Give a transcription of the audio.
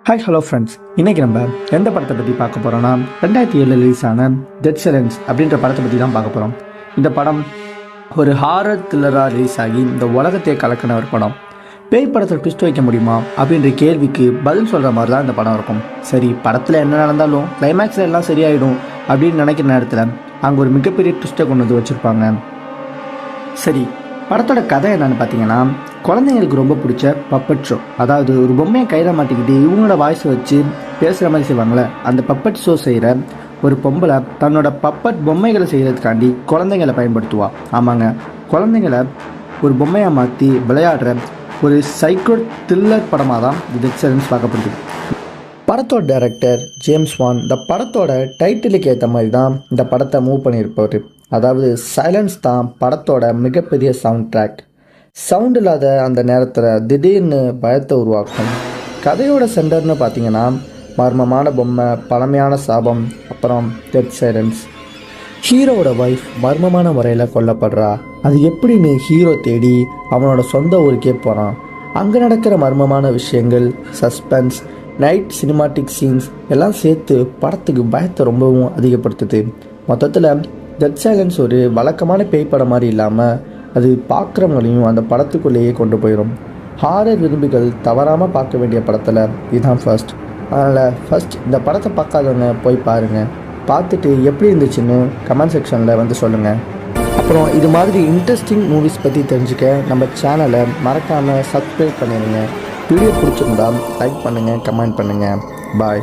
Hi hello friends, இன்றைக்கி நம்ம எந்த படத்தை பற்றி பார்க்க போகிறோன்னா 2007 ரிலீஸ் ஆன டெட் சைலன்ஸ் அப்படின்ற படத்தை பற்றி தான் பார்க்க போகிறோம். இந்த படம் ஒரு ஹாரர் த்ரில்லராக ரிலீஸ் ஆகி இந்த உலகத்தையே கலக்கின ஒரு படம். பேய் படத்தை ட்விஸ்ட் வைக்க முடியுமா அப்படின்ற கேள்விக்கு பதில் சொல்கிற மாதிரி தான் இந்த படம் இருக்கும். சரி, படத்தில் என்ன நடந்தாலும் கிளைமேக்ஸில் எல்லாம் சரியாயிடும் அப்படின்னு நினைக்கிற நேரத்தில் அங்கே ஒரு மிகப்பெரிய ட்விஸ்ட்டை கொண்டு வந்து வச்சுருப்பாங்க. சரி, படத்தோட கதை என்னன்னு பார்த்தீங்கன்னா, குழந்தைங்களுக்கு ரொம்ப பிடிச்ச பப்பட் ஷோ, அதாவது ஒரு பொம்மையை கையில் மாட்டிக்கிட்டு இவங்களோட வாய்ஸை வச்சு பேசுகிற மாதிரி செய்வாங்களே, அந்த பப்பட் ஷோ செய்கிற ஒரு பொம்பளை தன்னோட பப்பட் பொம்மைகளை செய்கிறதுக்காண்டி குழந்தைங்களை பயன்படுத்துவா. ஆமாங்க, குழந்தைங்களை ஒரு பொம்மையாக மாற்றி விளையாடுற ஒரு சைக்கோ த்ரில்லர் படமாக தான் டெட் சைலன்ஸ் பார்க்கப்படுது. படத்தோட டைரக்டர் ஜேம்ஸ் வான் இந்த படத்தோட டைட்டிலுக்கு ஏற்ற மாதிரி தான் இந்த படத்தை மூவ் பண்ணியிருப்பார். அதாவது சைலன்ஸ் தான் படத்தோட மிகப்பெரிய சவுண்ட் ட்ராக். சவுண்ட் இல்லாத அந்த நேரத்தில் திடீர்னு பயத்தை உருவாக்கும். கதையோட சென்டர்னு பார்த்தீங்கன்னா மர்மமான பொம்மை, பழமையான சாபம், அப்புறம் டெட் சைலன்ஸ். ஹீரோவோட வைஃப் மர்மமான முறையில் கொல்லப்படுறா. அது எப்படின்னு ஹீரோ தேடி அவனோட சொந்த ஊருக்கே போகிறான். அங்கே நடக்கிற மர்மமான விஷயங்கள், சஸ்பென்ஸ், நைட் சினிமாட்டிக் சீன்ஸ் எல்லாம் சேர்த்து படத்துக்கு பயத்தை ரொம்பவும் அதிகப்படுத்துது. மொத்தத்தில் டெட் சைலன்ஸ் ஒரு வழக்கமான பேய் படம் மாதிரி இல்லாமல் அது பார்க்குறவங்களையும் அந்த படத்துக்குள்ளேயே கொண்டு போயிடும். ஹாரர் விரும்பிகள் தவறாமல் பார்க்க வேண்டிய படத்தில் இதுதான் ஃபர்ஸ்ட். அதனால் ஃபர்ஸ்ட் இந்த படத்தை பார்க்காதவங்க போய் பாருங்கள். பார்த்துட்டு எப்படி இருந்துச்சுன்னு கமெண்ட் செக்ஷனில் வந்து சொல்லுங்கள். அப்புறம் இது மாதிரி இன்ட்ரெஸ்டிங் மூவிஸ் பற்றி தெரிஞ்சுக்க நம்ம சேனலை மறக்காமல் சப்ஸ்கிரைப் பண்ணிடுங்க. வீடியோ பிடிச்சிருந்தா லைக் பண்ணுங்கள், கமெண்ட் பண்ணுங்கள். பாய்.